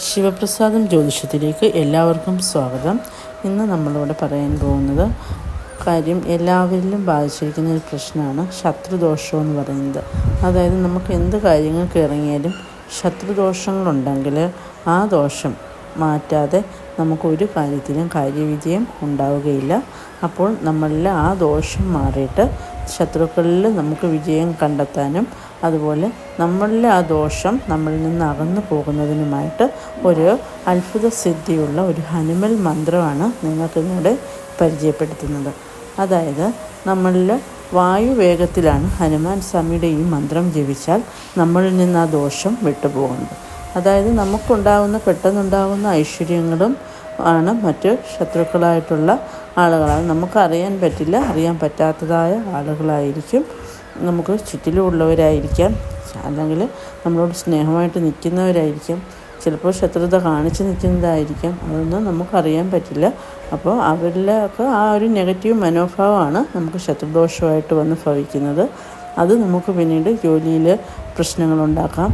ശിവപ്രസാദം ജ്യോതിഷത്തിലേക്ക് എല്ലാവർക്കും സ്വാഗതം. ഇന്ന് നമ്മളിവിടെ പറയാൻ പോകുന്നത് കാര്യം എല്ലാവരിലും ബാധിച്ചിരിക്കുന്ന ഒരു പ്രശ്നമാണ് ശത്രുദോഷം എന്ന് പറയുന്നത്. അതായത് നമുക്ക് എന്ത് കാര്യങ്ങൾക്ക് ഇറങ്ങിയാലും ശത്രുദോഷങ്ങളുണ്ടെങ്കിൽ ആ ദോഷം മാറ്റാതെ നമുക്കൊരു കാര്യത്തിലും കാര്യവിജയം ഉണ്ടാവുകയില്ല. അപ്പോൾ നമ്മളിൽ ആ ദോഷം മാറിയിട്ട് ശത്രുക്കളിൽ നമുക്ക് വിജയം കണ്ടെത്താനും അതുപോലെ നമ്മളിലെ ആ ദോഷം നമ്മളിൽ നിന്ന് അകന്നു പോകുന്നതിനുമായിട്ട് ഒരു അത്ഭുത സിദ്ധിയുള്ള ഒരു ഹനുമൽ മന്ത്രമാണ് നിങ്ങൾക്കിന്നൂടെ പരിചയപ്പെടുത്തുന്നത്. അതായത് നമ്മളിൽ വായുവേഗത്തിലാണ് ഹനുമാൻ സ്വാമിയുടെ ഈ മന്ത്രം ജപിച്ചാൽ നമ്മളിൽ നിന്ന് ആ ദോഷം വിട്ടുപോകുന്നത്. അതായത് പെട്ടെന്നുണ്ടാകുന്ന ഐശ്വര്യങ്ങളും ആണ് മറ്റ് ശത്രുക്കളായിട്ടുള്ള ആളുകളാണ്. നമുക്കറിയാൻ പറ്റില്ല, അറിയാൻ പറ്റാത്തതായ ആളുകളായിരിക്കും, നമുക്ക് ചുറ്റിലുമുള്ളവരായിരിക്കാം, അല്ലെങ്കിൽ നമ്മളോട് സ്നേഹമായിട്ട് നിൽക്കുന്നവരായിരിക്കാം, ചിലപ്പോൾ ശത്രുത കാണിച്ച് നിൽക്കുന്നതായിരിക്കാം. അതൊന്നും നമുക്കറിയാൻ പറ്റില്ല. അപ്പോൾ അവരിലൊക്കെ ആ ഒരു നെഗറ്റീവ് മനോഭാവമാണ് നമുക്ക് ശത്രുദോഷമായിട്ട് വന്ന് ഭവിക്കുന്നത്. അത് നമുക്ക് പിന്നീട് ജോലിയിൽ പ്രശ്നങ്ങളുണ്ടാക്കാം.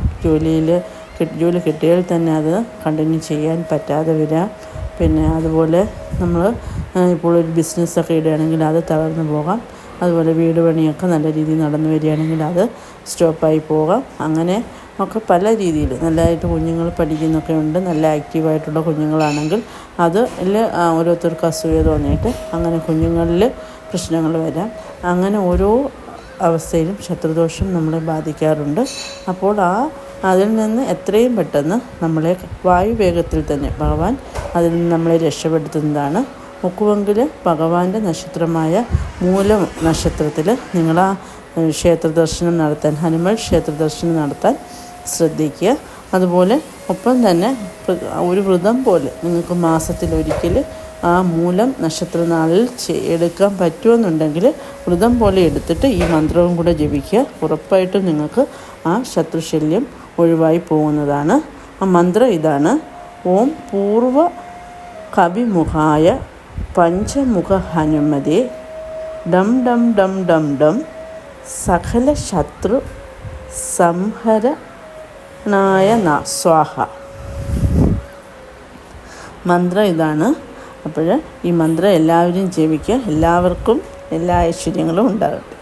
ജോലി കിട്ടിയാൽ തന്നെ അത് കണ്ടിന്യൂ ചെയ്യാൻ പറ്റാതെ വരാം. പിന്നെ അതുപോലെ നമ്മൾ ഇപ്പോൾ ഒരു ബിസിനസ്സൊക്കെ ഇടുകയാണെങ്കിൽ അത് തകർന്നു പോകാം. അതുപോലെ വീട് പണിയൊക്കെ നല്ല രീതിയിൽ നടന്നു വരികയാണെങ്കിൽ അത് സ്റ്റോപ്പായി പോകാം. അങ്ങനെ ഒക്കെ പല രീതിയിൽ നല്ലതായിട്ട് കുഞ്ഞുങ്ങൾ പഠിക്കുന്നൊക്കെ ഉണ്ട്. നല്ല ആക്റ്റീവായിട്ടുള്ള കുഞ്ഞുങ്ങളാണെങ്കിൽ അത് ഓരോരുത്തർക്ക് അസൂയ തോന്നിയിട്ട് അങ്ങനെ കുഞ്ഞുങ്ങളിൽ പ്രശ്നങ്ങൾ വരാം. അങ്ങനെ ഓരോ അവസ്ഥയിലും ശത്രുദോഷം നമ്മളെ ബാധിക്കാറുണ്ട്. അപ്പോൾ അതിൽ നിന്ന് എത്രയും പെട്ടെന്ന് നമ്മളെ വായുവേഗത്തിൽ തന്നെ ഭഗവാൻ അതിൽ നിന്ന് നമ്മളെ രക്ഷപ്പെടുത്തുന്നതാണ്. മുക്കുവെങ്കിൽ ഭഗവാന്റെ നക്ഷത്രമായ മൂലം നക്ഷത്രത്തിൽ നിങ്ങൾ ആ ക്ഷേത്ര ദർശനം നടത്താൻ, ഹനുമൽ ക്ഷേത്ര ദർശനം നടത്താൻ ശ്രദ്ധിക്കുക. അതുപോലെ ഒപ്പം തന്നെ ഒരു വ്രതം പോലെ നിങ്ങൾക്ക് മാസത്തിലൊരിക്കൽ ആ മൂലം നക്ഷത്രനാളിൽ എടുക്കാൻ പറ്റുമെന്നുണ്ടെങ്കിൽ വ്രതം പോലെ എടുത്തിട്ട് ഈ മന്ത്രവും കൂടെ ജപിക്കുക. ഉറപ്പായിട്ടും നിങ്ങൾക്ക് ആ ശത്രുശല്യം ഒഴിവായി പോകുന്നതാണ്. ആ മന്ത്രം ഇതാണ്: ഓം പൂർവ കവിമുഖായ പഞ്ചമുഖ ഹനുമതേ ഡം ഡം ഡം ഡം ഡം സകല ശത്രു സംഹരണായ സ്വാഹ. മന്ത്രം ഇതാണ്. അപ്പോൾ ഈ മന്ത്രം എല്ലാവരും ജപിക്കുക. എല്ലാവർക്കും എല്ലാ ഐശ്വര്യങ്ങളും ഉണ്ടാകട്ടെ.